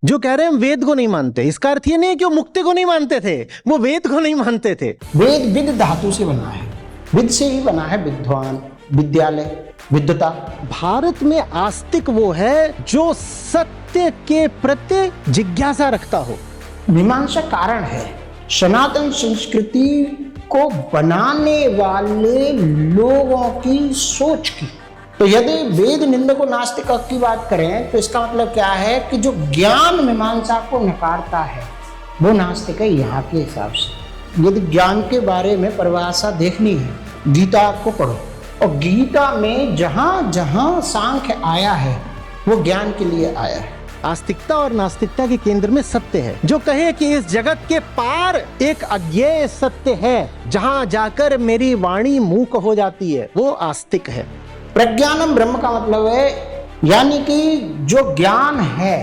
जो कह रहे हैं हम वेद को नहीं मानते, इसका अर्थ ये नहीं है कि वो मुक्ति को नहीं मानते थे, वो वेद को नहीं मानते थे। वेद विद धातु से बना है, विद से ही बना है विद्वान, विद्यालय, विद्वता। भारत में आस्तिक वो है जो सत्य के प्रति जिज्ञासा रखता हो। मीमांसा कारण है सनातन संस्कृति को बनाने वाले लोगों की सोच की। तो यदि वेद निंदक को नास्तिक की बात करें तो इसका मतलब क्या है कि जो ज्ञान मीमांसा को नकारता है वो नास्तिक है यहाँ के हिसाब से। यदि ज्ञान के बारे में परिभाषा देखनी है गीता को पढ़ो, और गीता में जहाँ जहाँ सांख्य आया है वो ज्ञान के लिए आया है। आस्तिकता और नास्तिकता के केंद्र में सत्य है। जो कहे कि इस जगत के पार एक अज्ञेय सत्य है जहां जाकर मेरी वाणी मूक हो जाती है, वो आस्तिक है। प्रज्ञानम ब्रह्म का मतलब है यानी कि जो ज्ञान है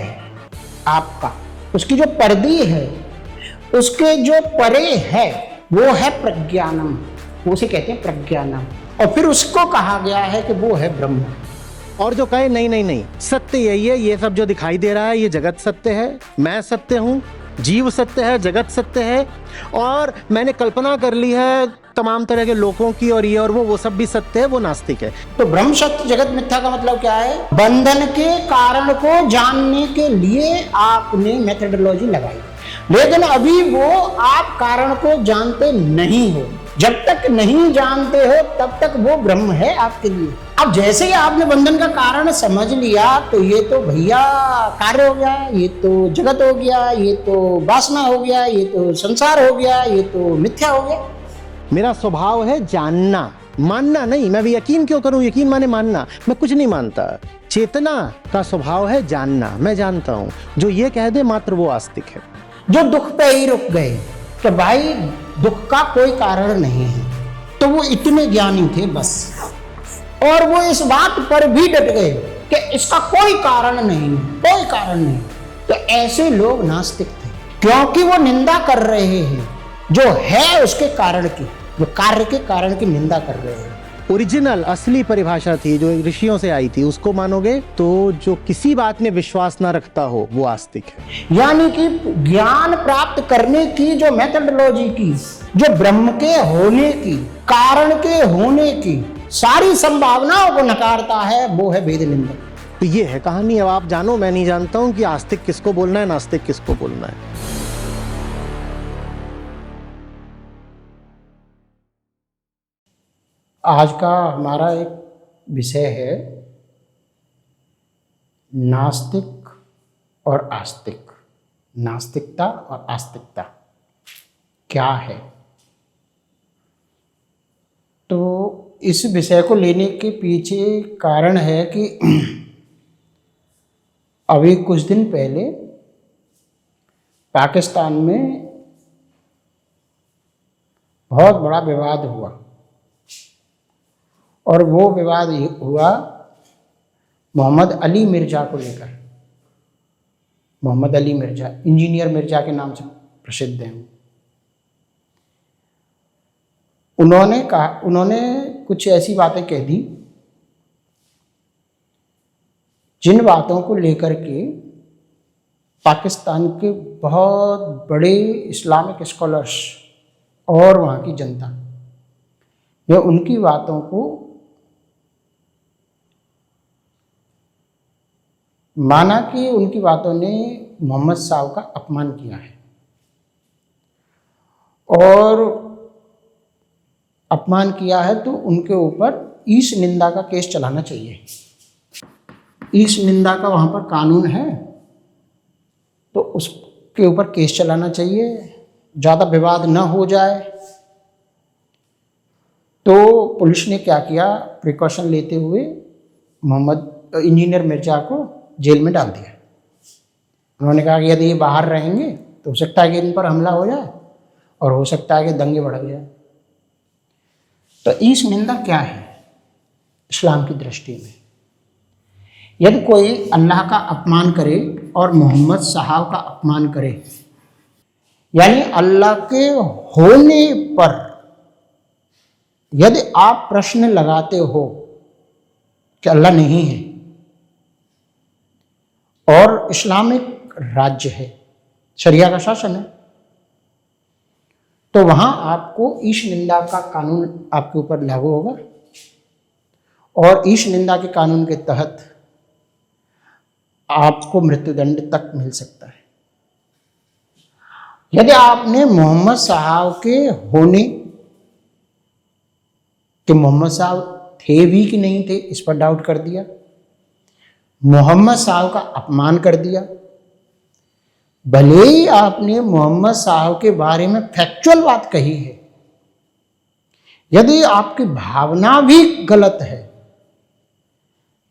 आपका, उसकी जो परिधि है, उसके जो परे है वो है प्रज्ञानम, उसे कहते हैं प्रज्ञानम। और फिर उसको कहा गया है कि वो है ब्रह्म। और जो कहे नहीं नहीं नहीं, सत्य यही है, ये सब जो दिखाई दे रहा है ये जगत सत्य है, मैं सत्य हूँ, जीव सत्य है, जगत सत्य है, और मैंने कल्पना कर ली है तमाम तरह के लोगों की और ये और वो सब भी सत्य है, वो नास्तिक है। तो ब्रह्म सत्य जगत मिथ्या का मतलब क्या है? बंधन के कारण को जानने के लिए आपने मेथोडोलॉजी लगाई, लेकिन अभी वो आप कारण को जानते नहीं हो। जब तक नहीं जानते हो तब तक वो ब्रह्म है आपके लिए। अब जैसे ही आपने बंधन का कारण समझ लिया तो ये तो भैया कार्य हो गया, ये तो जगत हो गया, ये तो वासना हो गया, ये तो संसार हो गया, ये तो मिथ्या हो गया। मेरा स्वभाव है जानना, मानना नहीं। मैं भी यकीन क्यों करूं? यकीन माने मानना। मैं कुछ नहीं मानता। चेतना का स्वभाव है जानना, मैं जानता हूं। जो ये कह दे मात्र वो आस्तिक है। जो दुख पे ही रुक गए कि भाई दुख का कोई कारण नहीं है, तो वो इतने ज्ञानी थे बस, और वो इस बात पर भी डट गए कि इसका कोई कारण नहीं, कोई कारण नहीं। तो ऐसे लोग नास्तिक थे, क्योंकि वो निंदा कर रहे हैं जो है उसके कारण की, जो कार्य के कारण की निंदा कर रहे हैं। ओरिजिनल असली परिभाषा थी जो ऋषियों से आई थी, उसको मानोगे तो जो किसी बात में विश्वास ना रखता हो वो आस्तिक है। यानी कि ज्ञान प्राप्त करने की जो मेथोडोलॉजी की, जो ब्रह्म के होने की, कारण के होने की सारी संभावनाओं को नकारता है, वो है वेद निंदक। तो ये है कहानी। अब आप जानो, मैं नहीं जानता हूं कि आस्तिक किसको बोलना है, नास्तिक किसको बोलना है। आज का हमारा एक विषय है नास्तिक और आस्तिक। नास्तिकता और आस्तिकता क्या है? तो इस विषय को लेने के पीछे कारण है कि अभी कुछ दिन पहले पाकिस्तान में बहुत बड़ा विवाद हुआ, और वो विवाद हुआ मोहम्मद अली मिर्जा को लेकर। मोहम्मद अली मिर्जा, इंजीनियर मिर्जा के नाम से प्रसिद्ध हैं। उन्होंने कुछ ऐसी बातें कह दी जिन बातों को लेकर के पाकिस्तान के बहुत बड़े इस्लामिक स्कॉलर्स और वहाँ की जनता, यह उनकी बातों को माना कि उनकी बातों ने मोहम्मद साहब का अपमान किया है, और अपमान किया है तो उनके ऊपर ईश निंदा का केस चलाना चाहिए। ईश निंदा का वहाँ पर कानून है, तो उसके ऊपर केस चलाना चाहिए, ज़्यादा विवाद न हो जाए। तो पुलिस ने क्या किया, प्रिकॉशन लेते हुए मोहम्मद इंजीनियर मिर्जा को जेल में डाल दिया। उन्होंने कहा कि यदि ये बाहर रहेंगे तो हो सकता है कि इन पर हमला हो जाए, और हो सकता है कि दंगे भड़क जाए। तो ईश निंदा क्या है इस्लाम की दृष्टि में? यदि कोई अल्लाह का अपमान करे और मोहम्मद साहब का अपमान करे, यानी अल्लाह के होने पर यदि आप प्रश्न लगाते हो कि अल्लाह नहीं है, और इस्लामिक राज्य है, शरिया का शासन है, तो वहां आपको ईश निंदा का कानून आपके ऊपर लागू होगा और ईश निंदा के कानून के तहत आपको मृत्युदंड तक मिल सकता है। यदि आपने मोहम्मद साहब के होने कि मोहम्मद साहब थे भी कि नहीं थे इस पर डाउट कर दिया, मोहम्मद साहब का अपमान कर दिया, भले ही आपने मोहम्मद साहब के बारे में फैक्चुअल बात कही है, यदि आपकी भावना भी गलत है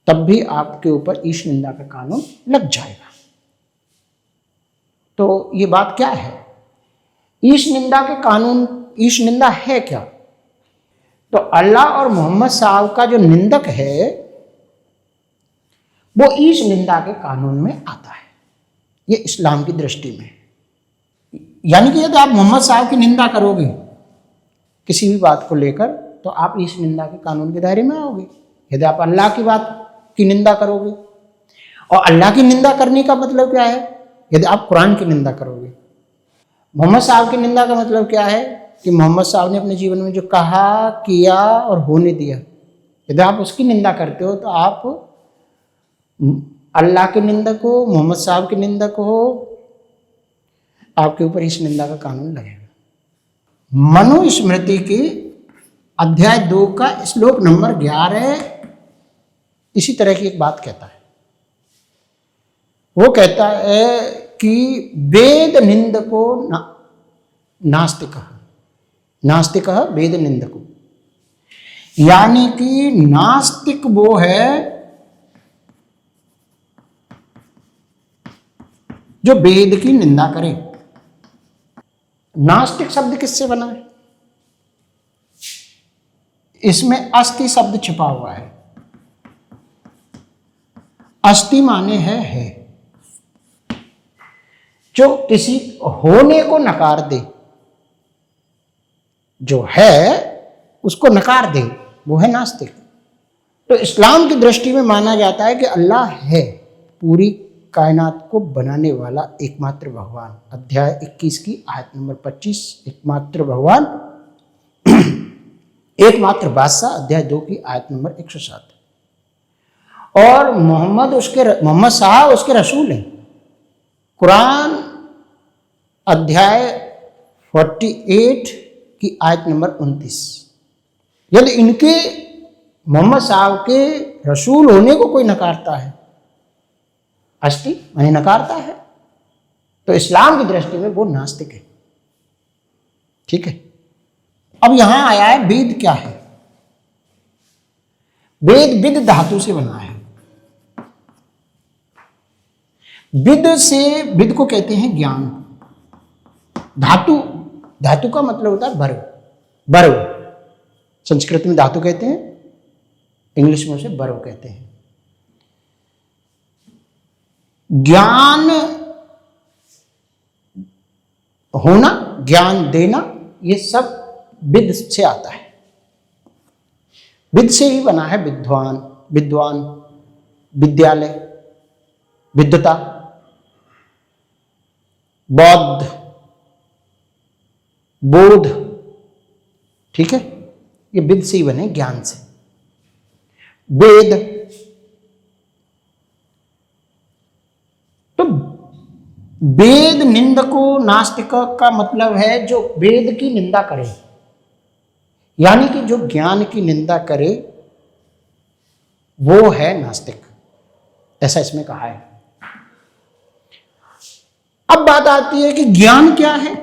तब भी आपके ऊपर ईश निंदा का कानून लग जाएगा। तो ये बात क्या है? ईश निंदा के कानून, ईश निंदा है क्या? तो अल्लाह और मोहम्मद साहब का जो निंदक है वो ईश निंदा के कानून में आता है, ये इस्लाम की दृष्टि में। यानी कि यदि आप मोहम्मद साहब की निंदा करोगे किसी भी बात को लेकर तो आप ईश निंदा के कानून के दायरे में आओगे। यदि आप अल्लाह की बात की निंदा करोगे, और अल्लाह की निंदा करने का मतलब क्या है? यदि आप कुरान की निंदा करोगे। मोहम्मद साहब की निंदा का मतलब क्या है? कि मोहम्मद साहब ने अपने जीवन में जो कहा, किया और होने दिया, यदि आप उसकी निंदा करते हो तो आप अल्लाह के निंदक हो, मोहम्मद साहब के निंदक हो, आपके ऊपर इस निंदा का कानून लगेगा। मनुस्मृति की अध्याय 2 का श्लोक नंबर 11 इसी तरह की एक बात कहता है। वो कहता है कि वेद निंदको नास्तिक वेद निंदको, यानी कि नास्तिक वो है जो वेद की निंदा करे। नास्तिक शब्द किससे बना है? इसमें अस्ति शब्द छिपा हुआ है। अस्ति माने है, जो किसी होने को नकार दे, जो है उसको नकार दे, वो है नास्तिक। तो इस्लाम की दृष्टि में माना जाता है कि अल्लाह है, पूरी कायनात को बनाने वाला एकमात्र भगवान। अध्याय 21 की आयत नंबर 25, एकमात्र भगवान एकमात्र बादशाह, अध्याय 2 की आयत नंबर 107। और मोहम्मद साहब उसके रसूल हैं। कुरान अध्याय 48 की आयत नंबर 29। यदि इनके मोहम्मद साहब के रसूल होने को कोई नकारता है, अस्ति माने नकारता है, तो इस्लाम की दृष्टि में वो नास्तिक है। ठीक है। अब यहां आया है वेद क्या है? वेद विद धातु से बना है। विद को कहते हैं ज्ञान। धातु का मतलब होता है वर्ब। संस्कृत में धातु कहते हैं, इंग्लिश में उसे वर्ब कहते हैं। ज्ञान होना, ज्ञान देना, ये सब विद से आता है। विद से ही बना है विद्वान, विद्यालय, विद्वता, बौद्ध, बोध। ठीक है, ये विद से ही बने, ज्ञान से। वेद, तो वेद निंदको नास्तिक का मतलब है जो वेद की निंदा करे, यानी कि जो ज्ञान की निंदा करे वो है नास्तिक, ऐसा इसमें कहा है। अब बात आती है कि ज्ञान क्या है?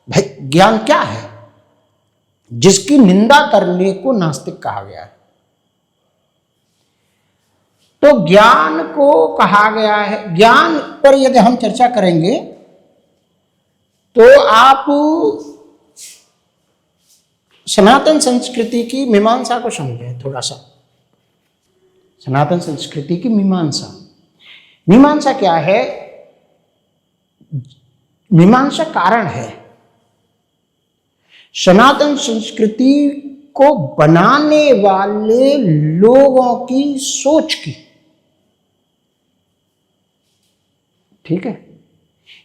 भाई ज्ञान क्या है जिसकी निंदा करने को नास्तिक कहा गया है? तो ज्ञान को कहा गया है, ज्ञान पर यदि हम चर्चा करेंगे तो आप सनातन संस्कृति की मीमांसा को समझें थोड़ा सा। सनातन संस्कृति की मीमांसा क्या है? मीमांसा कारण है सनातन संस्कृति को बनाने वाले लोगों की सोच की। ठीक है,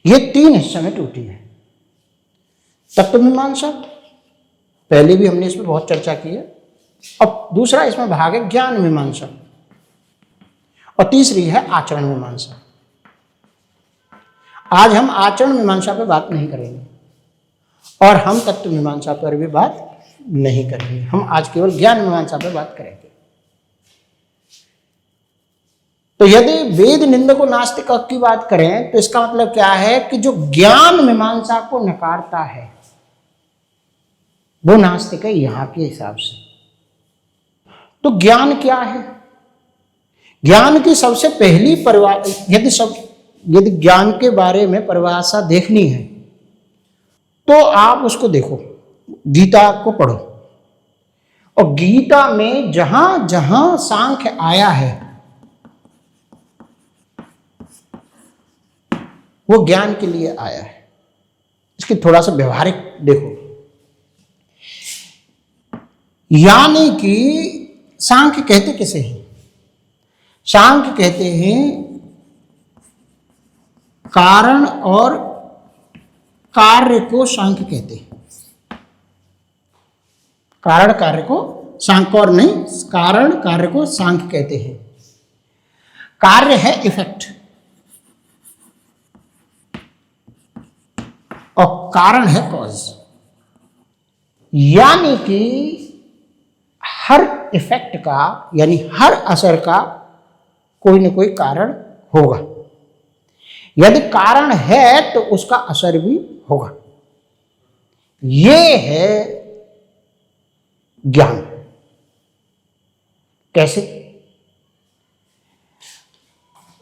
ये 3 हिस्सों में टूटी है। तत्व मीमांसा, पहले भी हमने इसमें बहुत चर्चा की है। अब दूसरा इसमें भाग है ज्ञान मीमांसा, और तीसरी है आचरण मीमांसा। आज हम आचरण मीमांसा पर बात नहीं करेंगे और हम तत्व मीमांसा पर भी बात नहीं करेंगे। हम आज केवल ज्ञान मीमांसा पर बात करेंगे। तो यदि वेद निंदक को नास्तिक की बात करें तो इसका मतलब क्या है कि जो ज्ञान मीमांसा को नकारता है वो नास्तिक है यहां के हिसाब से। तो ज्ञान क्या है? ज्ञान की सबसे पहली यदि ज्ञान के बारे में परिभाषा देखनी है तो आप उसको देखो, गीता को पढ़ो, और गीता में जहां जहां सांख्य आया है वो ज्ञान के लिए आया है। इसकी थोड़ा सा व्यवहारिक देखो, यानी कि सांख्य कहते किसे हैं? सांख्य कहते हैं कारण और कार्य को सांख्य कहते हैं। कारण कार्य को सांख्य और नहीं, कारण कार्य को सांख्य कहते हैं। कार्य है इफेक्ट और कारण है कॉज, यानी कि हर इफेक्ट का यानी हर असर का कोई न कोई कारण होगा। यदि कारण है तो उसका असर भी होगा। ये है ज्ञान। कैसे?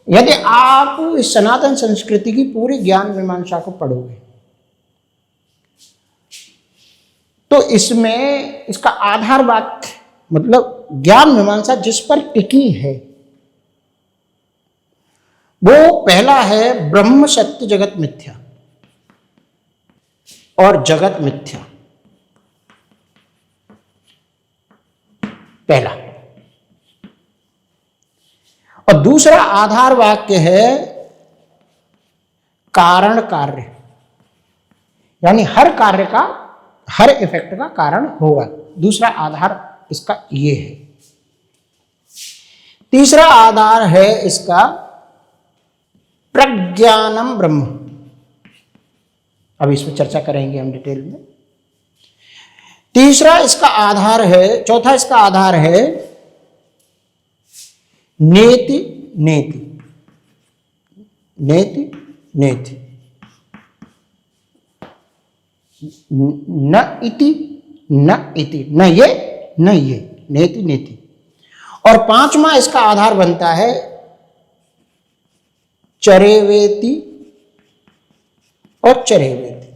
यदि आप इस सनातन संस्कृति की पूरी ज्ञान मीमांसा को पढ़ोगे तो इसमें इसका आधार वाक्य मतलब ज्ञान मीमांसा जिस पर टिकी है वो पहला है ब्रह्म सत्य जगत मिथ्या और जगत मिथ्या। पहला। और दूसरा आधार वाक्य है कारण कार्य, यानी हर कार्य का हर इफेक्ट का कारण होगा। दूसरा आधार इसका ये है। तीसरा आधार है इसका प्रज्ञानम ब्रह्म। अब इस पर चर्चा करेंगे हम डिटेल में। तीसरा इसका आधार है, चौथा इसका आधार है नेति नेति नेति नेति, न इति न इति, न ये न ये, नेति नेति। और पांचवा इसका आधार बनता है चरेवेति और चरेवेति,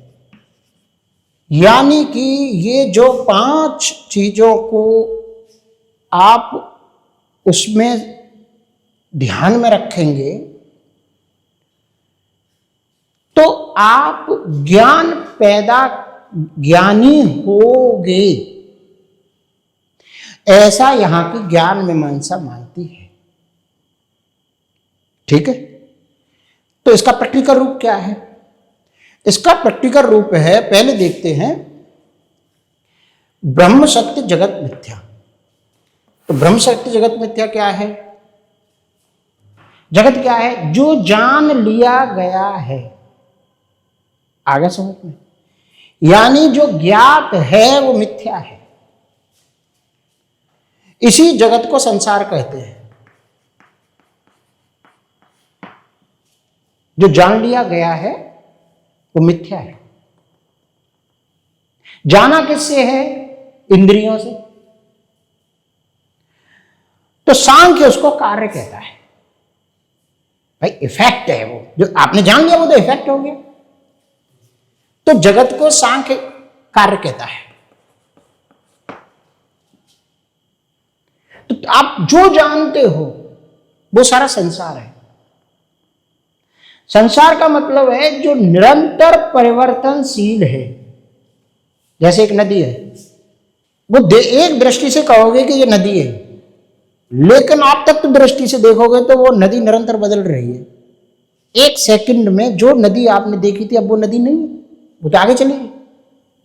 यानी कि ये जो 5 चीजों को आप उसमें ध्यान में रखेंगे तो आप ज्ञानी होगे, ऐसा यहां की ज्ञान मीमांसा मानती है। ठीक है, तो इसका प्रैक्टिकल रूप क्या है? इसका प्रैक्टिकल रूप है, पहले देखते हैं ब्रह्म सत्य जगत मिथ्या। तो ब्रह्म सत्य जगत मिथ्या क्या है? जगत क्या है? जो जान लिया गया है। आगे समझ में? यानी जो ज्ञात है वो मिथ्या है। इसी जगत को संसार कहते हैं। जो जान लिया गया है वो मिथ्या है। जाना किससे है? इंद्रियों से। तो सांख्य उसको कार्य कहता है। भाई इफेक्ट है वो, जो आपने जान लिया वो तो इफेक्ट हो गया। तो जगत को सांख्य कार्य कहता है। तो आप जो जानते हो वो सारा संसार है। संसार का मतलब है जो निरंतर परिवर्तनशील है। जैसे एक नदी है, वो एक दृष्टि से कहोगे कि ये नदी है, लेकिन आप तत्व दृष्टि से देखोगे तो वो नदी निरंतर बदल रही है। एक सेकंड में जो नदी आपने देखी थी अब वो नदी नहीं है, वो तो आगे चली गई,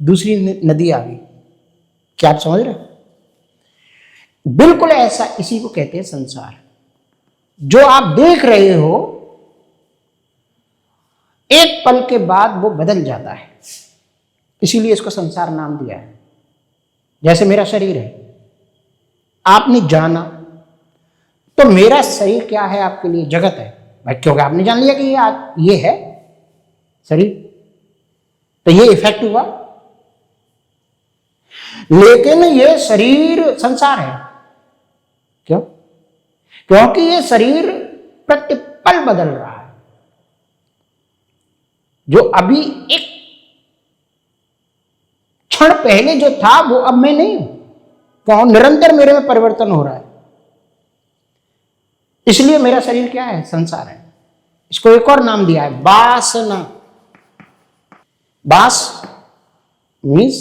दूसरी नदी आ गई। क्या आप समझ रहे हो? बिल्कुल ऐसा, इसी को कहते हैं संसार। जो आप देख रहे हो एक पल के बाद वो बदल जाता है, इसीलिए इसको संसार नाम दिया है। जैसे मेरा शरीर है, आपने जाना तो मेरा शरीर क्या है आपके लिए? जगत है भाई, क्योंकि आपने जान लिया कि ये है शरीर, तो ये इफेक्ट हुआ। लेकिन ये शरीर संसार है। क्यों? क्योंकि ये शरीर प्रतिपल बदल रहा है। जो अभी एक क्षण पहले जो था वो अब मैं नहीं हूं। कौन? निरंतर मेरे में परिवर्तन हो रहा है। इसलिए मेरा शरीर क्या है? संसार है। इसको एक और नाम दिया है, वासना। वास मीन्स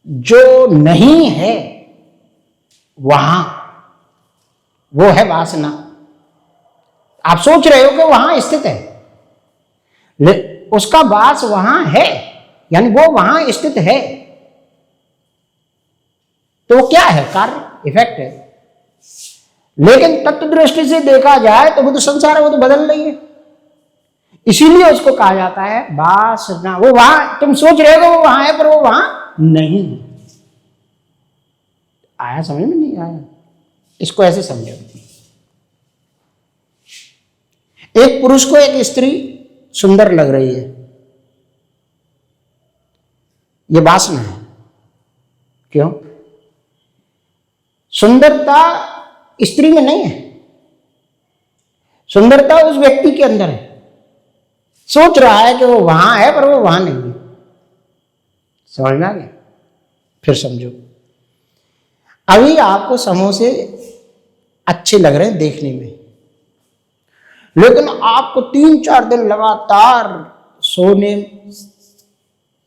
जो नहीं है वहां, वो है वासना। आप सोच रहे हो कि वहां स्थित है, उसका वास वहां है, यानी वो वहां स्थित है। तो वो क्या है? कार्य, इफेक्ट है। लेकिन तत्व दृष्टि से देखा जाए तो वो तो संसार है, वो तो बदल रही है। इसीलिए उसको कहा जाता है वासना। वो वहां, तुम सोच रहे हो वो वहां है, पर वो वहां नहीं। आया समझ में? नहीं आया? इसको ऐसे समझो, एक पुरुष को एक स्त्री सुंदर लग रही है, ये वासना है। क्यों? सुंदरता स्त्री में नहीं है, सुंदरता उस व्यक्ति के अंदर है। सोच रहा है कि वो वहां है, पर वो वहां नहीं है। समझ में आ गया? फिर समझो, अभी आपको समोसे अच्छे लग रहे हैं देखने में, लेकिन आपको 3-4 दिन लगातार सोने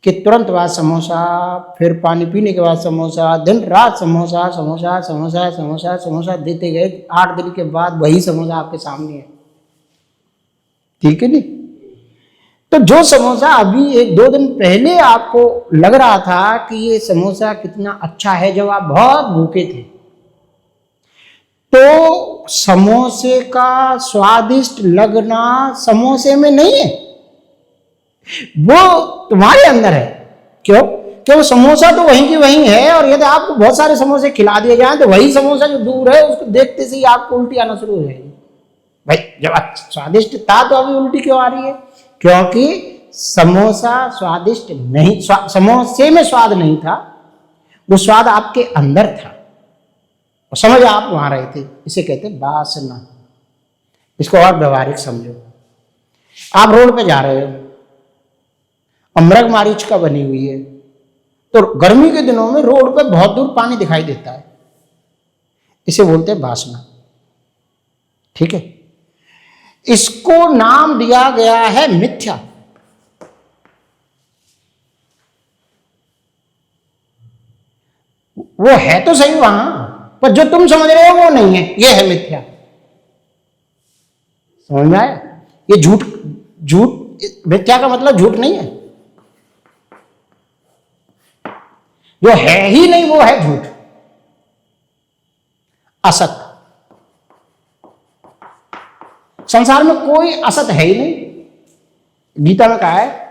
के तुरंत बाद समोसा, फिर पानी पीने के बाद समोसा, दिन रात समोसा समोसा समोसा समोसा समोसा देते गए। 8 दिन के बाद वही समोसा आपके सामने है। ठीक है नहीं? तो जो समोसा अभी 1-2 दिन पहले आपको लग रहा था कि ये समोसा कितना अच्छा है, जब आप बहुत भूखे थे, तो समोसे का स्वादिष्ट लगना समोसे में नहीं है, वो तुम्हारे अंदर है। क्यों? क्यों? समोसा तो वहीं की वहीं है, और यदि आपको बहुत सारे समोसे खिला दिए जाएं तो वही समोसा जो दूर है उसको देखते से ही आपको उल्टी आना शुरू हो जाएगी। भाई जब स्वादिष्ट था तो अभी उल्टी क्यों आ रही है? क्योंकि समोसा स्वादिष्ट नहीं, समोसे में स्वाद नहीं था, वो स्वाद आपके अंदर था, और समझ आप वहां रहे थे। इसे कहते हैं वासना। इसको और व्यवहारिक समझो। आप रोड पे जा रहे हो और मृग मारीचिका बनी हुई है, तो गर्मी के दिनों में रोड पे बहुत दूर पानी दिखाई देता है, इसे बोलते हैं वासना। ठीक है? इसको नाम दिया गया है मिथ्या। वो है तो सही वहां, पर जो तुम समझ रहे हो वो नहीं है, ये है मिथ्या। समझ में आया? ये झूठ, मिथ्या का मतलब झूठ नहीं है। जो है ही नहीं वो है झूठ, असत। संसार में कोई असत है ही नहीं। गीता में कहा है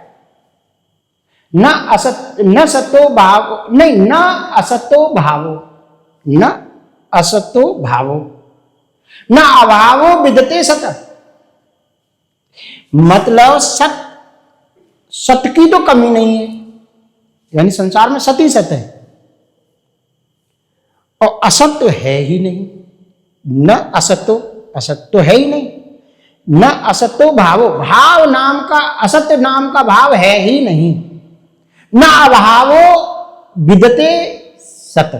न असत न सतो भाव, नहीं, न असतो भावो, न असतो भावो, न अभावो विदते सत। मतलब सत की तो कमी नहीं है, यानी संसार में सत ही सत है, और असत तो है ही नहीं। न असतो, असत तो है ही नहीं। न असतो भावो, भाव नाम का, असत्य नाम का भाव है ही नहीं। न अभावो विदते सत,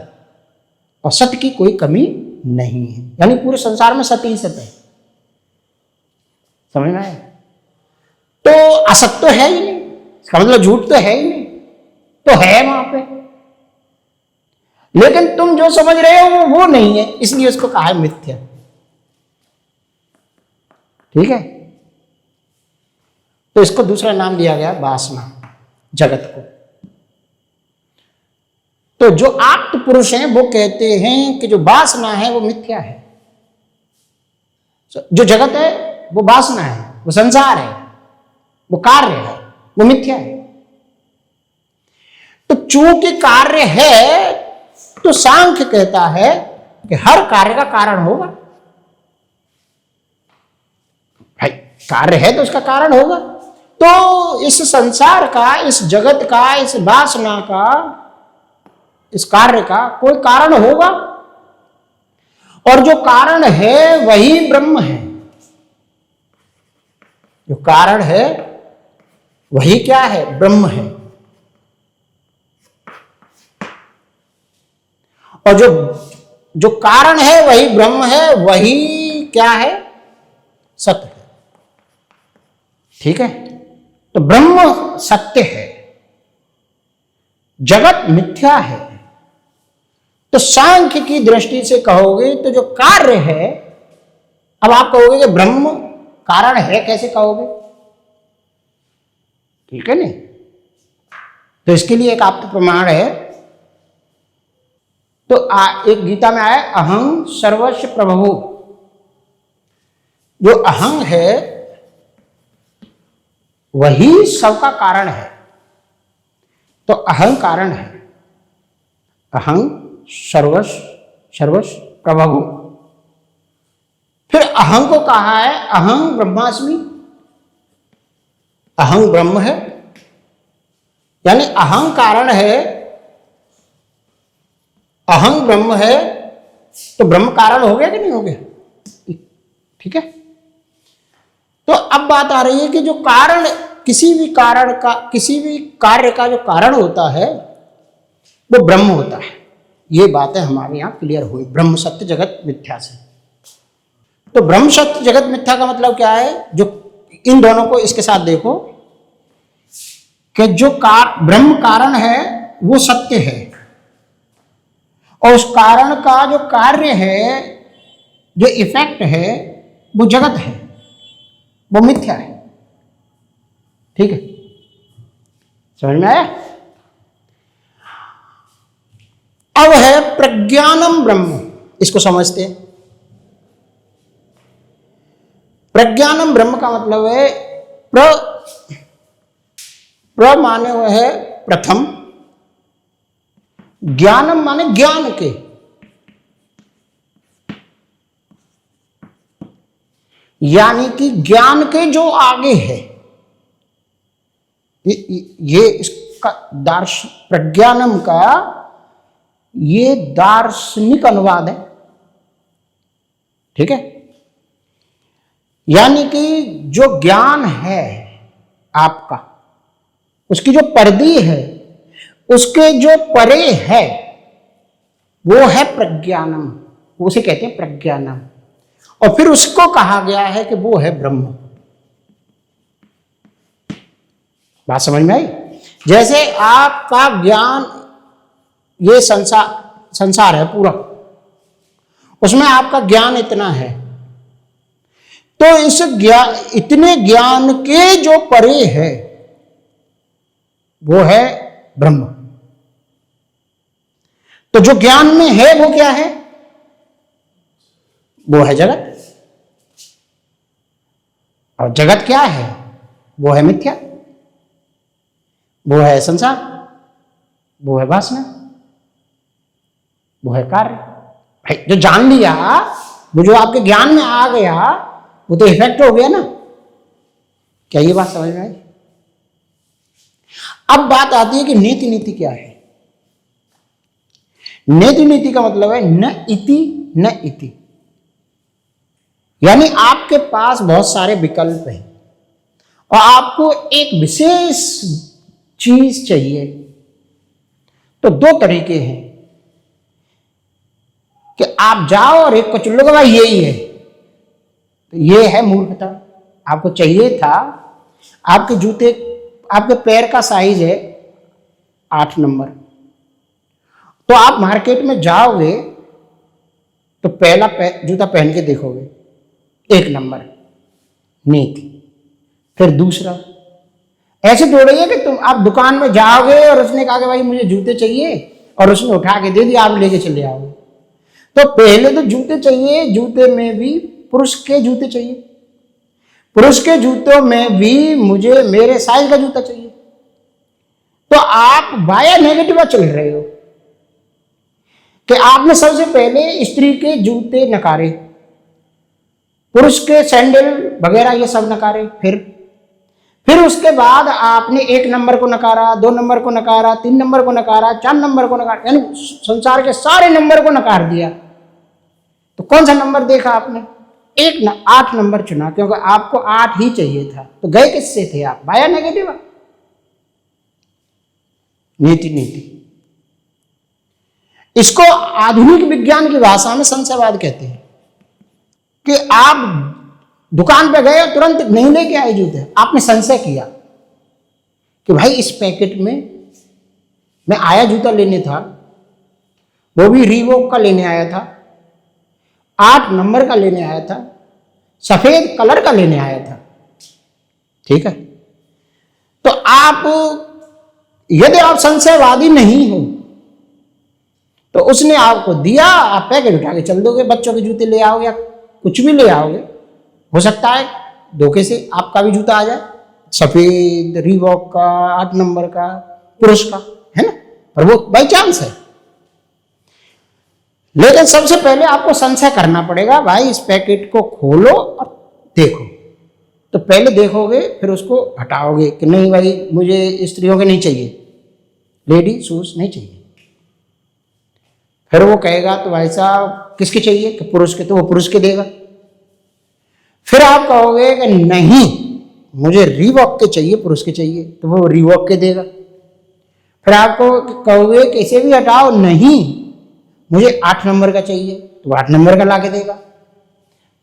और सत्य की कोई कमी नहीं है, यानी पूरे संसार में सत्य ही सत्य है। समझ में आया? तो असत्य तो है ही नहीं, इसका मतलब झूठ तो है ही नहीं, तो है वहां पे, लेकिन तुम जो समझ रहे हो वो नहीं है, इसलिए उसको कहा है मिथ्या। ठीक है? तो इसको दूसरा नाम दिया गया वासना, जगत को। तो जो आप्त पुरुष हैं वो कहते हैं कि जो वासना है वो मिथ्या है, जो जगत है वो वासना है, वो संसार है, वो कार्य है, वो मिथ्या है। तो चूंकि कार्य है तो सांख्य कहता है कि हर कार्य का कारण होगा। भाई कार्य है तो उसका कारण होगा। तो इस संसार का, इस जगत का, इस वासना का, इस कार्य का कोई कारण होगा, और जो कारण है वही ब्रह्म है। जो कारण है वही क्या है? ब्रह्म है। और जो कारण है वही ब्रह्म है, वही क्या है? सत्य है। ठीक है? तो ब्रह्म सत्य है, जगत मिथ्या है। तो सांख्य की दृष्टि से कहोगे तो जो कार्य है, अब आप कहोगे कि ब्रह्म कारण है, कैसे कहोगे? ठीक है नहीं? तो इसके लिए एक आप प्रमाण है। तो एक गीता में आया, अहं सर्वस्व प्रभु। जो अहं है वही सबका कारण है। तो अहं कारण है, अहं सर्वस्व प्रभु। फिर अहं को कहा है अहं ब्रह्मास्मि, अहं ब्रह्म है, यानी अहं कारण है, अहं ब्रह्म है, तो ब्रह्म कारण हो गया कि नहीं हो गया? ठीक है। तो अब बात आ रही है कि जो कारण, किसी भी कारण का, किसी भी कार्य का जो कारण होता है वो ब्रह्म होता है। ये बातें हमारे यहां क्लियर हुई ब्रह्म सत्य जगत मिथ्या से। तो ब्रह्म सत्य जगत मिथ्या का मतलब क्या है? जो इन दोनों को इसके साथ देखो कि जो ब्रह्म कारण है वो सत्य है, और उस कारण का जो कार्य है, जो इफेक्ट है, वो जगत है, वो मिथ्या है। ठीक है, समझ में आया? अब है प्रज्ञानम ब्रह्म, इसको समझते हैं। प्रज्ञानम ब्रह्म का मतलब है प्र माने हुए है प्रथम, ज्ञानम माने ज्ञान के, यानी कि ज्ञान के जो आगे है। ये इसका प्रज्ञानम का ये दार्शनिक अनुवाद है। ठीक है, यानी कि जो ज्ञान है आपका, उसकी जो परिधि है, उसके जो परे है, वो है प्रज्ञानम, उसे कहते हैं प्रज्ञानम। और फिर उसको कहा गया है कि वो है ब्रह्म। बात समझ में आई? जैसे आपका ज्ञान, ये संसार है पूरा, उसमें आपका ज्ञान इतना है, तो इस इतने ज्ञान के जो परे है वो है ब्रह्म। तो जो ज्ञान में है वो क्या है? वो है जगत। और जगत क्या है? वो है मिथ्या, वो है संसार, वो है वासना, वो है कार्य। भाई जो जान लिया, वो जो आपके ज्ञान में आ गया, वो तो इफेक्ट हो गया ना। क्या ये बात समझ में आई? अब बात आती है कि नीति नीति क्या है। नेति नीति का मतलब है न इति न इति, यानी आपके पास बहुत सारे विकल्प हैं और आपको एक विशेष चीज चाहिए। तो दो तरीके हैं कि आप जाओ और एक को चुन लो, भाई यही है। तो ये है मूर्खता। आपको चाहिए था, आपके जूते, आपके पैर का साइज है 8 नंबर, तो आप मार्केट में जाओगे तो पहला जूता पहन के देखोगे 1 नंबर नीति, फिर दूसरा, ऐसे थोड़ी है कि तुम आप दुकान में जाओगे और उसने कहा कि भाई मुझे जूते चाहिए और उसने उठा के दे दिया, आप लेके चले आओगे। तो पहले तो जूते चाहिए, जूते में भी पुरुष के जूते चाहिए, पुरुष के जूतों में भी मुझे मेरे साइज का जूता चाहिए। तो आप बाया नेगेटिव चल रहे हो कि आपने सबसे पहले स्त्री के जूते नकारे, पुरुष के सैंडल वगैरह ये सब नकारे, फिर उसके बाद आपने 1 नंबर को नकारा, 2 नंबर को नकारा, 3 नंबर को नकारा, 4 नंबर को नकारा, यानी संसार के सारे नंबर को नकार दिया। तो कौन सा नंबर देखा आपने? 8 नंबर चुना, क्योंकि आपको 8 ही चाहिए था। तो गए किससे थे आप? बाया नेगेटिव। नीति इसको आधुनिक विज्ञान की भाषा में संशयवाद कहते हैं कि आप दुकान पे गए और तुरंत नहीं लेके आए जूते, आपने संशय किया कि भाई इस पैकेट में मैं आया जूता लेने था, वो भी रीबॉक का लेने आया था, 8 नंबर का लेने आया था, सफेद कलर का लेने आया था, ठीक है। तो आप यदि आप संशयवादी नहीं हो तो उसने आपको दिया, आप पैकेट उठा के चल दोगे, बच्चों के जूते ले आओगे या कुछ भी ले आओगे, हो सकता है धोखे से आपका भी जूता आ जाए, सफेद रीबॉक का 8 नंबर का पुरुष का, है ना, पर वो बाई चांस है। लेकिन सबसे पहले आपको संशय करना पड़ेगा, भाई इस पैकेट को खोलो और देखो। तो पहले देखोगे फिर उसको हटाओगे कि नहीं भाई मुझे स्त्रियों के नहीं चाहिए, लेडी शूज नहीं चाहिए। फिर वो कहेगा तो भाई साहब किसके चाहिए? कि पुरुष के, तो वो पुरुष के देगा। फिर आप कहोगे कि नहीं मुझे रीबॉक के चाहिए, पुरुष के चाहिए, तो वो रीबॉक के देगा। फिर आपको कहोगे कि इसे भी हटाओ, नहीं मुझे 8 नंबर का चाहिए, तो 8 नंबर का ला के देगा।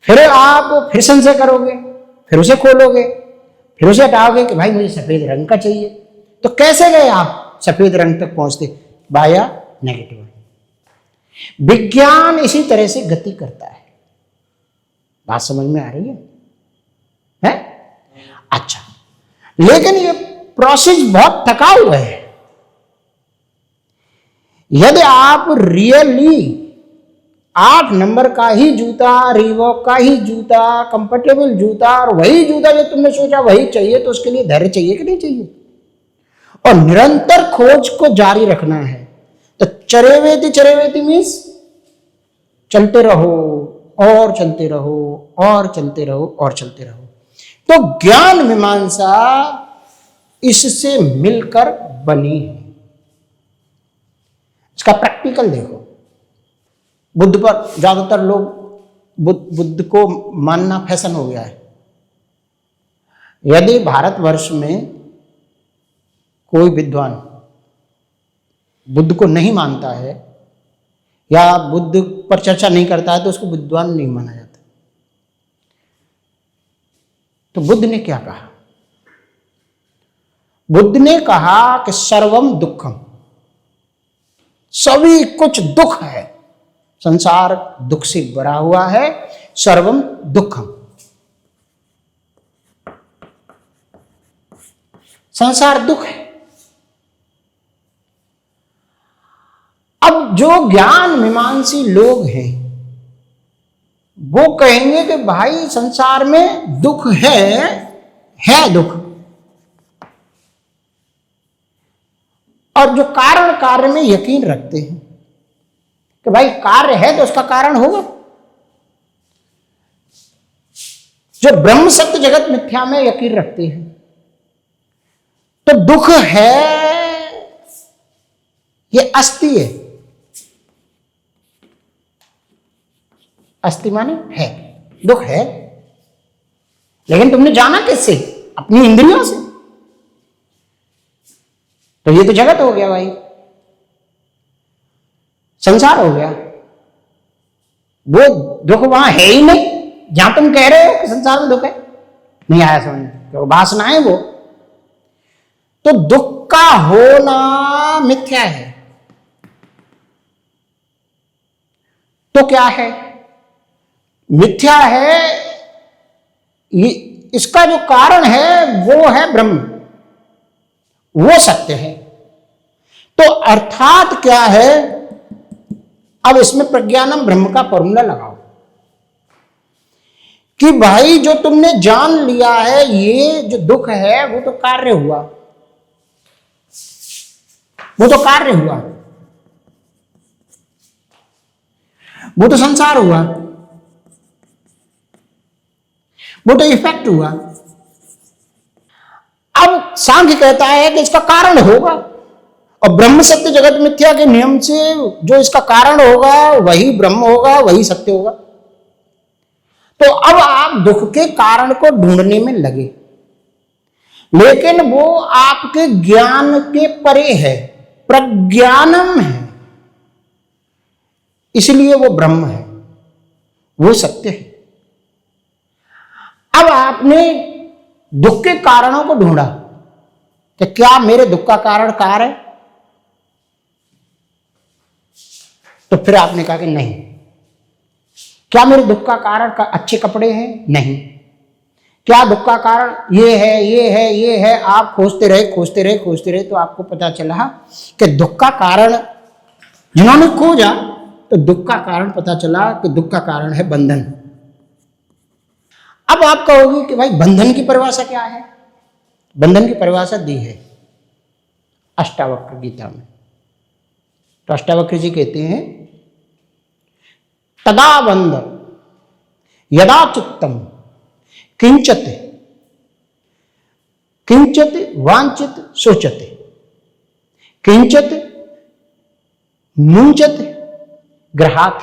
फिर आप फिर संशय करोगे, फिर उसे खोलोगे, फिर उसे हटाओगे कि भाई मुझे सफेद रंग का चाहिए। तो कैसे गए आप सफेद रंग तक पहुंचते? बाया नेगेटिव। विज्ञान इसी तरह से गति करता है। बात समझ में आ रही है? अच्छा, लेकिन ये प्रोसेस बहुत थका हुआ है। यदि आप रियली 8 नंबर का ही जूता, रीबॉक का ही जूता, कंफर्टेबल जूता, और वही जूता जो तुमने सोचा वही चाहिए, तो उसके लिए धैर्य चाहिए कि नहीं चाहिए? और निरंतर खोज को जारी रखना है। तो चरेवेति मीन्स चलते रहो और चलते रहो और चलते रहो और चलते रहो। तो ज्ञान मीमांसा इससे मिलकर बनी है। इसका प्रैक्टिकल देखो। बुद्ध पर ज्यादातर लोग बुद्ध को मानना फैशन हो गया है। यदि भारतवर्ष में कोई विद्वान बुद्ध को नहीं मानता है या बुद्ध पर चर्चा नहीं करता है तो उसको विद्वान नहीं माना जाता। तो बुद्ध ने क्या कहा? बुद्ध ने कहा कि सर्वम दुखम, सभी कुछ दुख है, संसार दुख से भरा हुआ है, सर्वम दुखम, संसार दुख है। अब जो ज्ञान मीमांसी लोग हैं वो कहेंगे कि भाई संसार में दुख है दुख, और जो कारण कार्य में यकीन रखते हैं कि भाई कार्य है तो उसका कारण होगा। जो ब्रह्म सत्य जगत मिथ्या में यकीन रखते हैं तो दुख है, ये अस्थि है। अस्थि माने है, दुख है, लेकिन तुमने जाना किससे? अपनी इंद्रियों से। तो ये तो जगत हो गया भाई, संसार हो गया। वो दुख वहां है ही नहीं जहां तुम कह रहे हो कि संसार में दुख है। नहीं आया समझ में? क्योंकि वासना है वो। तो दुख का होना मिथ्या है। तो क्या है? मिथ्या है। ये इसका जो कारण है वो है ब्रह्म। वो सत्य है। तो अर्थात क्या है, अब इसमें प्रज्ञानम ब्रह्म का फॉर्मूला लगाओ कि भाई जो तुमने जान लिया है, ये जो दुख है वो तो कार्य हुआ, वो तो कार्य हुआ, वो तो संसार हुआ, वो तो इफेक्ट हुआ। अब सांख्य कहता है कि इसका कारण होगा, और ब्रह्म सत्य जगत मिथ्या के नियम से जो इसका कारण होगा वही ब्रह्म होगा, वही सत्य होगा। तो अब आप दुख के कारण को ढूंढने में लगे, लेकिन वो आपके ज्ञान के परे है, प्रज्ञानम है, इसलिए वो ब्रह्म है, वो सत्य है। अब आपने दुख के कारणों को ढूंढा कि क्या मेरे दुख का कारण कार है, तो फिर आपने कहा कि नहीं। क्या मेरे दुख का कारण का अच्छे कपड़े हैं? नहीं। क्या दुख का कारण ये है, ये है, ये है? आप खोजते रहे, खोजते रहे, खोजते रहे, तो आपको पता चला कि दुख का कारण जिन्होंने खोजा, तो दुख का कारण पता चला कि दुख का कारण है बंधन। अब आप कहोगे कि भाई बंधन की परिभाषा क्या है? बंधन की परिभाषा दी है अष्टावक्र गीता में। तो अष्टावक्र जी कहते हैं, तदा बंध यदा चित्तम किंचित किंचित वांचित सोचते किंचित मुंचत ग्रहात्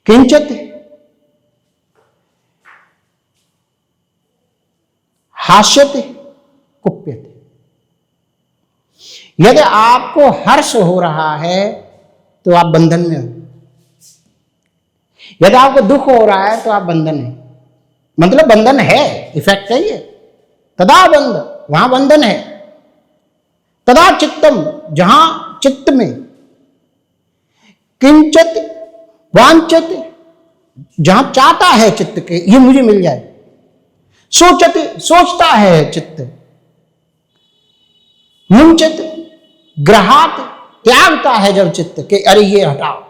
किंचित हास्यते कुप्यते। यदि आपको हर्ष हो रहा है तो आप बंधन में हो, यदि आपको दुख हो रहा है तो आप बंधन है, मतलब बंधन है, इफेक्ट है ये। तदा बंध, वहां बंधन है। तदा चित्तम, जहां चित्त में, किंचित वांछित, जहां चाहता है चित्त के ये मुझे मिल जाए, सोचते, सोचता है चित्त, मुंचित ग्रहात, त्यागता है जब चित्त के अरे ये हटाओ,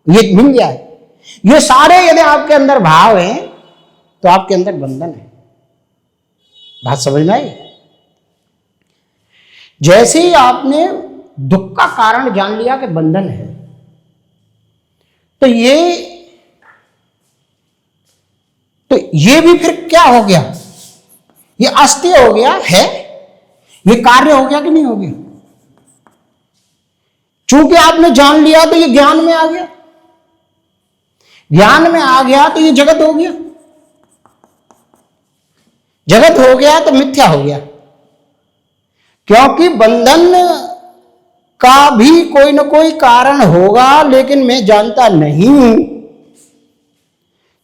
ये मिल जाए, ये सारे यदि आपके अंदर भाव हैं तो आपके अंदर बंधन है। बात समझ में आई? जैसे ही आपने दुख का कारण जान लिया कि बंधन है, तो ये भी फिर क्या हो गया? ये अस्त्य हो गया है, ये कार्य हो गया कि नहीं हो गया? चूंकि आपने जान लिया तो ये ज्ञान में आ गया, ज्ञान में आ गया तो ये जगत हो गया, जगत हो गया तो मिथ्या हो गया। क्योंकि बंधन का भी कोई ना कोई कारण होगा, लेकिन मैं जानता नहीं हूं।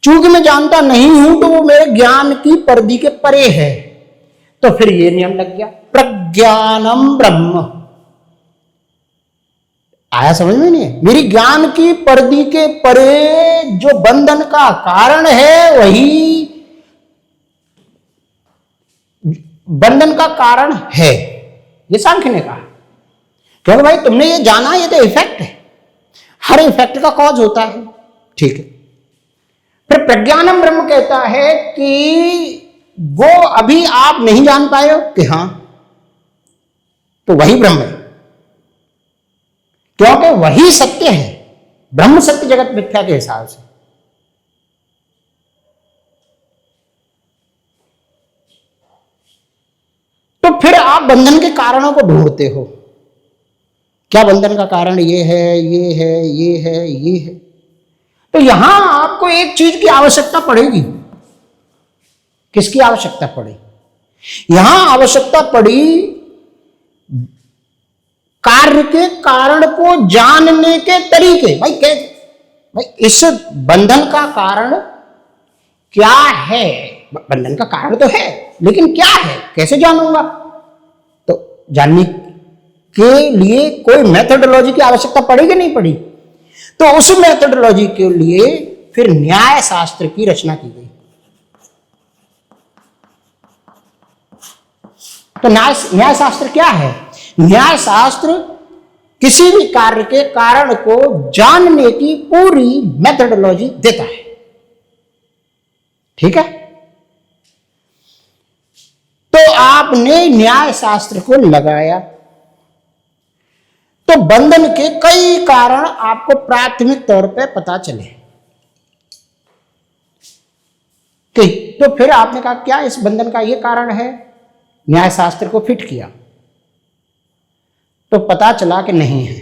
चूंकि मैं जानता नहीं हूं तो वो मेरे ज्ञान की परिधि के परे है, तो फिर ये नियम लग गया, प्रज्ञानम ब्रह्म। आया समझ में? नहीं? मेरी ज्ञान की परिधि के परे जो बंधन का कारण है वही बंधन का कारण है, ये सांख्य ने कहा। क्योंकि भाई तुमने ये जाना, ये तो इफेक्ट है, हर इफेक्ट का कॉज होता है, ठीक है। फिर प्रज्ञानम ब्रह्म कहता है कि वो अभी आप नहीं जान पाए हो कि हां, तो वही ब्रह्म है, क्योंकि वही सत्य है, ब्रह्म सत्य जगत मिथ्या के हिसाब से। तो फिर आप बंधन के कारणों को ढूंढते हो, क्या बंधन का कारण ये है, ये है, ये है, ये है। तो यहां आपको एक चीज की आवश्यकता पड़ेगी। किसकी आवश्यकता पड़ी? यहां आवश्यकता पड़ी कार्य के कारण को जानने के तरीके। भाई इस बंधन का कारण क्या है? बंधन का कारण तो है, लेकिन क्या है, कैसे जानूंगा? तो जानने के लिए कोई मेथोडोलॉजी की आवश्यकता पड़ेगी, नहीं पड़ी? तो उस मेथोडोलॉजी के लिए फिर न्याय शास्त्र की रचना की गई। तो न्याय शास्त्र क्या है? न्याय शास्त्र किसी भी कार्य के कारण को जानने की पूरी मेथोडोलॉजी देता है। ठीक है, तो आपने न्याय शास्त्र को लगाया तो बंधन के कई कारण आपको प्राथमिक तौर पे पता चले। तो फिर आपने कहा क्या इस बंधन का ये कारण है? न्याय शास्त्र को फिट किया तो पता चला कि नहीं है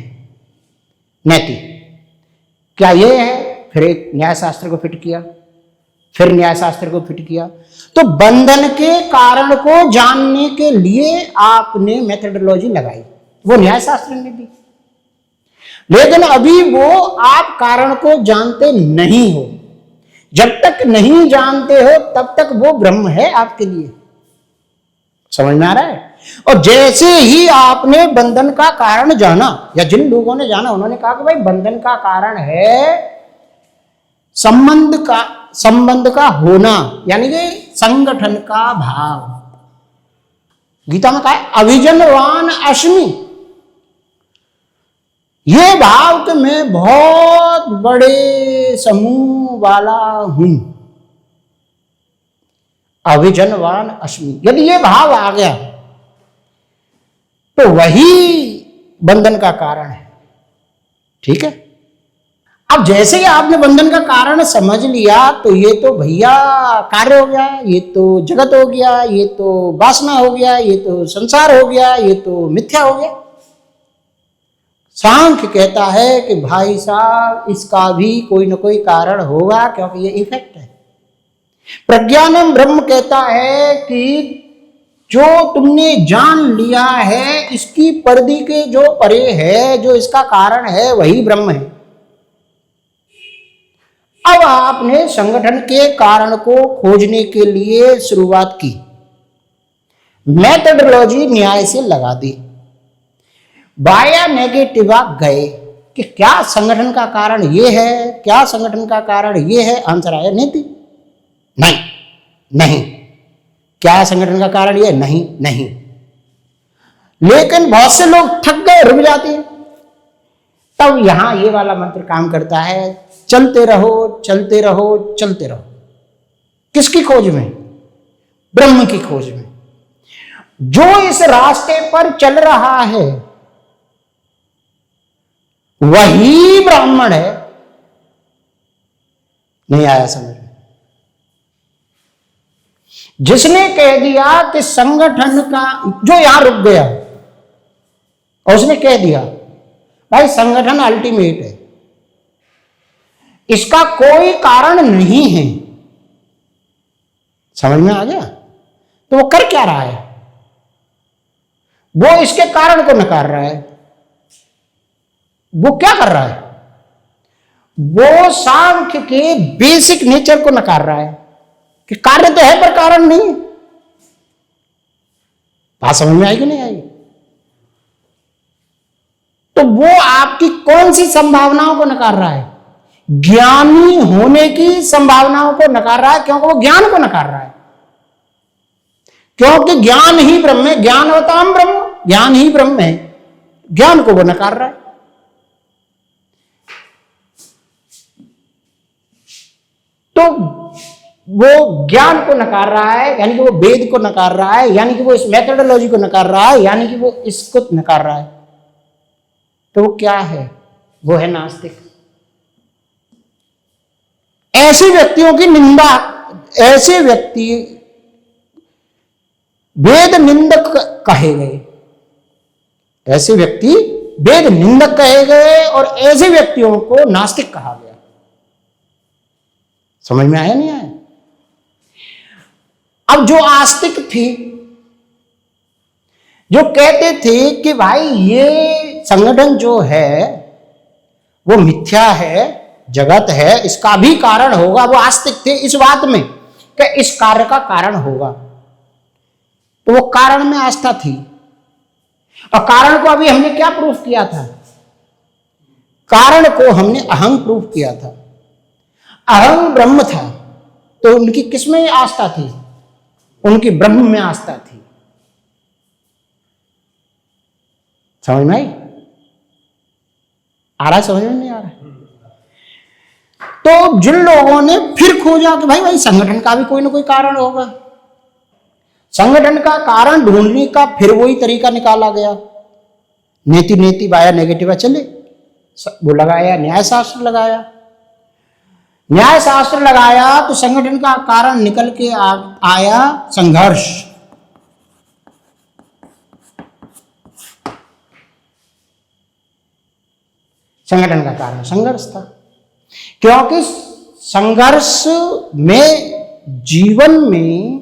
नैतिक। क्या ये है? फिर एक न्याय शास्त्र को फिट किया, फिर न्याय शास्त्र को फिट किया। तो बंधन के कारण को जानने के लिए आपने मेथोडोलॉजी लगाई, वो न्याय शास्त्र ने दी। लेकिन अभी वो आप कारण को जानते नहीं हो। जब तक नहीं जानते हो तब तक वो ब्रह्म है आपके लिए। समझ में आ रहा है? और जैसे ही आपने बंधन का कारण जाना, या जिन लोगों ने जाना उन्होंने कहा कि भाई बंधन का कारण है संबंध का होना, यानी कि संगठन का भाव। गीता में कहा है अभिजनवान अस्मि, ये भाव कि मैं बहुत बड़े समूह वाला हूं। अभिजनवान अस्मि, यदि ये भाव आ गया तो वही बंधन का कारण है। ठीक है, अब जैसे ही आपने बंधन का कारण समझ लिया तो ये तो भैया कार्य हो गया, ये तो जगत हो गया, ये तो वासना हो गया, ये तो संसार हो गया, ये तो मिथ्या हो गया। सांख्य कहता है कि भाई साहब इसका भी कोई ना कोई कारण होगा, क्योंकि ये इफेक्ट है। प्रज्ञानम ब्रह्म कहता है कि जो तुमने जान लिया है इसकी परिधि के जो परे है, जो इसका कारण है, वही ब्रह्म है। अब आपने संगठन के कारण को खोजने के लिए शुरुआत की, मेथोडोलॉजी न्याय से लगा दी, बाया नेगेटिवा गए कि क्या संगठन का कारण ये है, क्या संगठन का कारण ये है। आंसर आया नीति, नहीं नहीं। क्या संगठन का कारण ये? नहीं नहीं। लेकिन बहुत से लोग थक गए, रुक जाते हैं। तब यहां ये वाला मंत्र काम करता है, चलते रहो चलते रहो चलते रहो। किसकी खोज में? ब्रह्म की खोज में। जो इस रास्ते पर चल रहा है वही ब्राह्मण है। नहीं आया समझ में? जिसने कह दिया कि संगठन का, जो यहां रुक गया और उसने कह दिया भाई संगठन अल्टीमेट है, इसका कोई कारण नहीं है। समझ में आ गया? तो वो कर क्या रहा है? वो इसके कारण को नकार रहा है। वो क्या कर रहा है? वो सांख्य के बेसिक नेचर को नकार रहा है कि कार्य तो है पर कारण नहीं। बात समझ में आएगी नहीं आएगी? तो वो आपकी कौन सी संभावनाओं को नकार रहा है? ज्ञानी होने की संभावनाओं को नकार रहा है, क्योंकि वो ज्ञान को नकार रहा है। क्योंकि ज्ञान ही ब्रह्म है, ज्ञानवताम ब्रह्म, ज्ञान ही ब्रह्म है, ज्ञान को वो नकार रहा है। तो वो ज्ञान को नकार रहा है, यानी कि वो वेद को नकार रहा है, यानी कि वो इस मेथोडोलॉजी को नकार रहा है, यानी कि वो इसको नकार रहा है। तो वो क्या है? वो है नास्तिक। ऐसे व्यक्तियों की निंदा, ऐसे व्यक्ति वेद निंदक कहे गए, ऐसे व्यक्ति वेद निंदक कहे गए और ऐसे व्यक्तियों को नास्तिक कहा गया। समझ में आया नहीं आया? अब जो आस्तिक थी, जो कहते थे कि भाई ये संगठन जो है वो मिथ्या है, जगत है, इसका भी कारण होगा, वो आस्तिक थे इस बात में कि इस कार्य का कारण होगा। तो वो कारण में आस्था थी। और कारण को अभी हमने क्या प्रूफ किया था? कारण को हमने अहं प्रूफ किया था। अहं ब्रह्म था, तो उनकी किस में आस्था थी? उनकी ब्रह्म में आस्था थी। समझ में आई? आ रहा है समझ में नहीं आ रहा है? तो जिन लोगों ने फिर खोजा कि भाई संगठन का भी कोई ना कोई कारण होगा, संगठन का कारण ढूंढने का फिर वही तरीका निकाला गया, नेति नेति बाया नेगेटिव चले, वो लगाया न्याय शास्त्र लगाया। न्याय शास्त्र लगाया तो संगठन का कारण निकल के आया संघर्ष। संगठन का कारण संघर्ष था, क्योंकि संघर्ष में जीवन में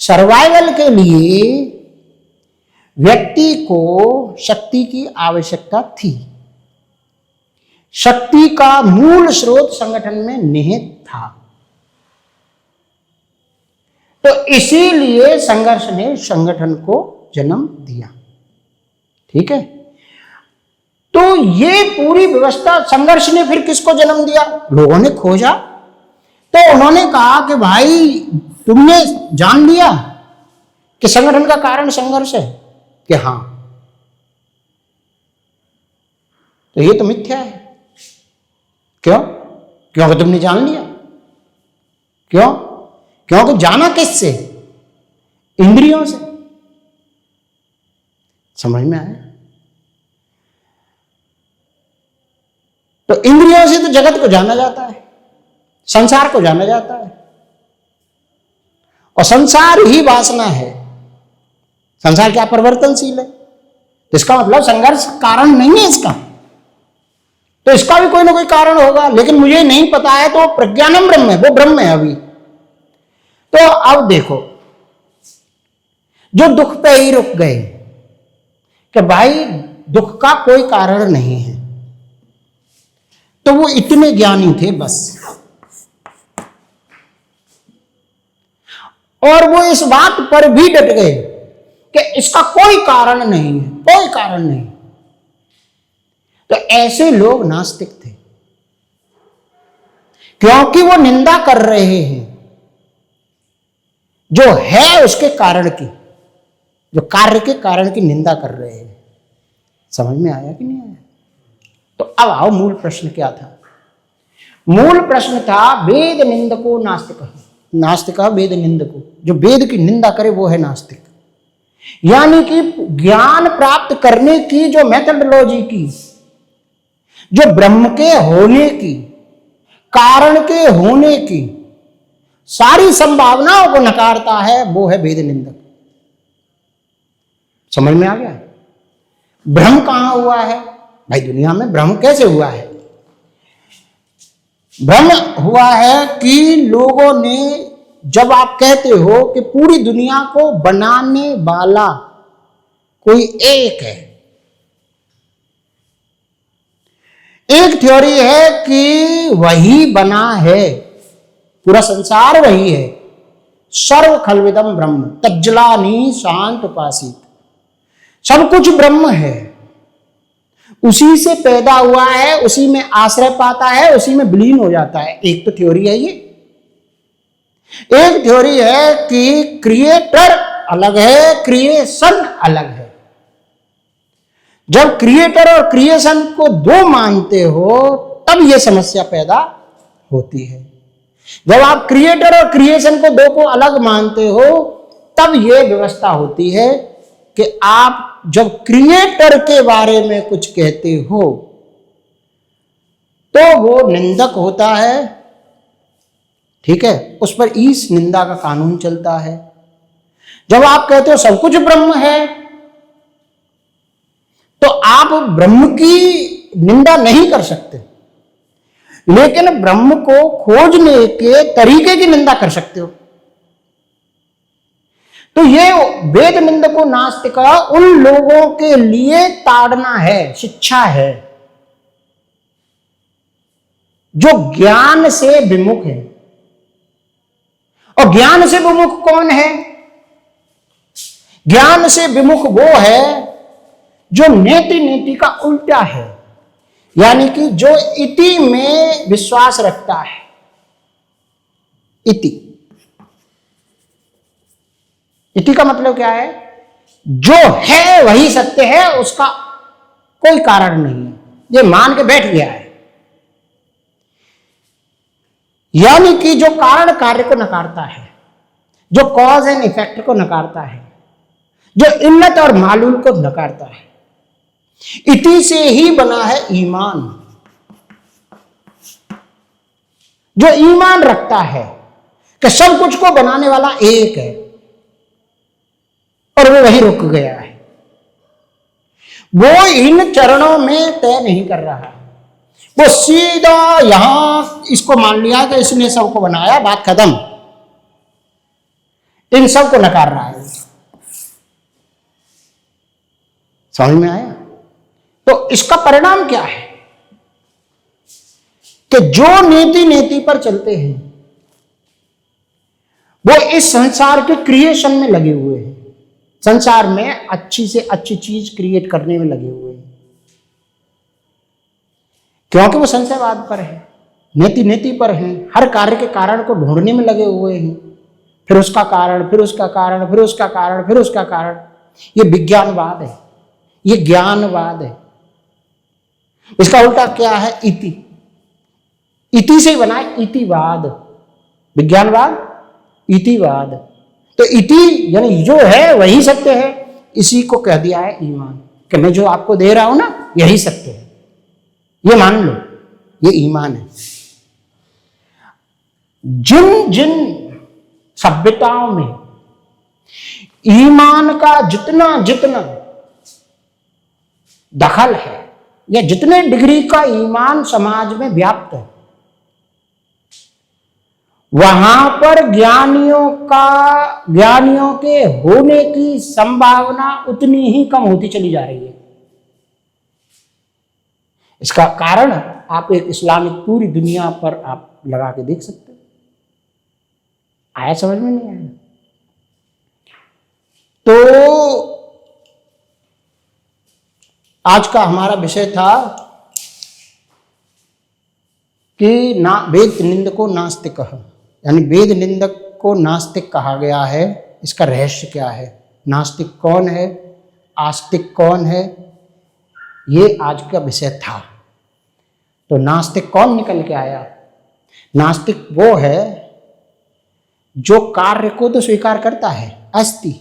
सर्वाइवल के लिए व्यक्ति को शक्ति की आवश्यकता थी। शक्ति का मूल स्रोत संगठन में निहित था। तो इसीलिए संघर्ष ने संगठन को जन्म दिया। ठीक है, तो ये पूरी व्यवस्था संघर्ष ने फिर किसको जन्म दिया? लोगों ने खोजा, तो उन्होंने कहा कि भाई तुमने जान लिया कि संगठन का कारण संघर्ष है, कि हां, तो ये तो मिथ्या है। क्यों? क्योंकि तुमने जान लिया। क्यों? क्योंकि जाना किससे? इंद्रियों से। समझ में आया? तो इंद्रियों से तो जगत को जाना जाता है, संसार को जाना जाता है, और संसार ही वासना है। संसार क्या परिवर्तनशील है, तो इसका मतलब संघर्ष कारण नहीं है इसका, तो इसका भी कोई ना कोई कारण होगा, लेकिन मुझे नहीं पता है, तो प्रज्ञानम ब्रह्म है, वो ब्रह्म है अभी। तो अब देखो, जो दुख पे ही रुक गए कि भाई दुख का कोई कारण नहीं है, तो वो इतने ज्ञानी थे बस, और वो इस बात पर भी डट गए कि इसका कोई कारण नहीं है, कोई कारण नहीं। तो ऐसे लोग नास्तिक थे, क्योंकि वो निंदा कर रहे हैं जो है उसके कारण की, जो कार्य के कारण की निंदा कर रहे हैं। समझ में आया कि नहीं आया? तो अब आओ, मूल प्रश्न क्या था? मूल प्रश्न था वेद निंदको नास्तिक। नास्तिक वेद निंदको, जो वेद की निंदा करे वो है नास्तिक। यानी कि ज्ञान प्राप्त करने की जो मेथडोलॉजी की, जो ब्रह्म के होने की, कारण के होने की सारी संभावनाओं को नकारता है, वो है वेद निंदक। समझ में आ गया? भ्रम कहां हुआ है भाई दुनिया में? भ्रम कैसे हुआ है? भ्रम हुआ है कि लोगों ने, जब आप कहते हो कि पूरी दुनिया को बनाने वाला कोई एक है, एक थ्योरी है कि वही बना है, पूरा संसार वही है, सर्व खलविदम ब्रह्म तज्जलानि शांत उपासित, सब कुछ ब्रह्म है, उसी से पैदा हुआ है, उसी में आश्रय पाता है, उसी में विलीन हो जाता है। एक तो थ्योरी है ये। एक थ्योरी है कि क्रिएटर अलग है, क्रिएशन अलग है। जब क्रिएटर और क्रिएशन को दो मानते हो तब यह समस्या पैदा होती है। जब आप क्रिएटर और क्रिएशन को दो को अलग मानते हो तब यह व्यवस्था होती है कि आप जब क्रिएटर के बारे में कुछ कहते हो तो वो निंदक होता है। ठीक है, उस पर ईश निंदा का कानून चलता है। जब आप कहते हो सब कुछ ब्रह्म है तो आप ब्रह्म की निंदा नहीं कर सकते, लेकिन ब्रह्म को खोजने के तरीके की निंदा कर सकते हो। तो ये वेद निंदको नास्तिक उन लोगों के लिए ताड़ना है, शिक्षा है जो ज्ञान से विमुख है। और ज्ञान से विमुख कौन है? ज्ञान से विमुख वो है जो नेति नीति का उल्टा है, यानी कि जो इति में विश्वास रखता है। इति, इति का मतलब क्या है? जो है वही सत्य है, उसका कोई कारण नहीं है, ये मान के बैठ गया है। यानी कि जो कारण कार्य को नकारता है, जो कॉज एंड इफेक्ट को नकारता है, जो इल्लत और मालूल को नकारता है, इति से ही बना है ईमान। जो ईमान रखता है कि सब कुछ को बनाने वाला एक है और वो वही रुक गया है, वो इन चरणों में तय नहीं कर रहा, वो सीधा यहां इसको मान लिया कि इसने सबको बनाया, बात खत्म, इन सब को नकार रहा है। समझ में आया? तो इसका परिणाम क्या है कि जो नीति नीति पर चलते हैं वो इस संसार के क्रिएशन में लगे हुए हैं, संसार में अच्छी से अच्छी चीज क्रिएट करने में लगे हुए हैं, क्योंकि वो संशयवाद पर है, नीति नीति पर है, हर कार्य के कारण को ढूंढने में लगे हुए हैं, फिर उसका कारण, फिर उसका कारण, फिर उसका कारण, फिर उसका कारण। ये विज्ञानवाद है, ये ज्ञानवाद है। इसका उल्टा क्या है? इति। इति से बना है इतिवाद। विज्ञानवाद, इतिवाद। तो इति यानी जो है वही सत्य है, इसी को कह दिया है ईमान, कि मैं जो आपको दे रहा हूं ना यही सत्य है, ये मान लो, ये ईमान है। जिन जिन सभ्यताओं में ईमान का जितना जितना दखल है या जितने डिग्री का ईमान समाज में व्याप्त है, वहां पर ज्ञानियों के होने की संभावना उतनी ही कम होती चली जा रही है। इसका कारण आप एक इस्लामिक पूरी दुनिया पर आप लगा के देख सकते हैं। आया समझ में? नहीं आया? तो आज का हमारा विषय था कि ना वेद निंदको नास्तिक, यानी वेद निंदक को नास्तिक कहा गया है। इसका रहस्य क्या है? नास्तिक कौन है, आस्तिक कौन है, ये आज का विषय था। तो नास्तिक कौन निकल के आया? नास्तिक वो है जो कार्य को तो स्वीकार करता है, अस्ति,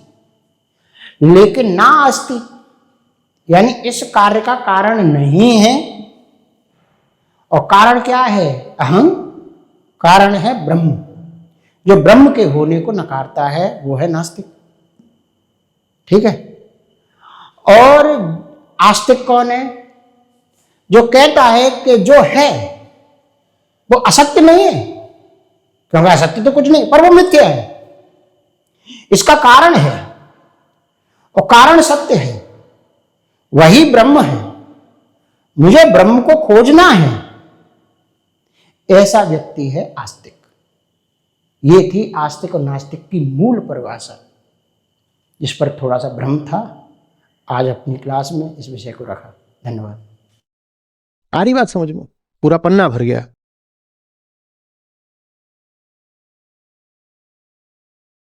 लेकिन ना अस्ति, यानी इस कार्य का कारण नहीं है। और कारण क्या है? अहं। कारण है ब्रह्म। जो ब्रह्म के होने को नकारता है वो है नास्तिक। ठीक है? और आस्तिक कौन है? जो कहता है कि जो है वो असत्य नहीं है, क्योंकि असत्य तो कुछ नहीं, पर वो मिथ्या है, इसका कारण है और कारण सत्य है, वही ब्रह्म है, मुझे ब्रह्म को खोजना है, ऐसा व्यक्ति है आस्तिक। ये थी आस्तिक और नास्तिक की मूल परिभाषा, जिस पर थोड़ा सा भ्रम था। आज अपनी क्लास में इस विषय को रखा। धन्यवाद। आ रही बात समझ में? पूरा पन्ना भर गया।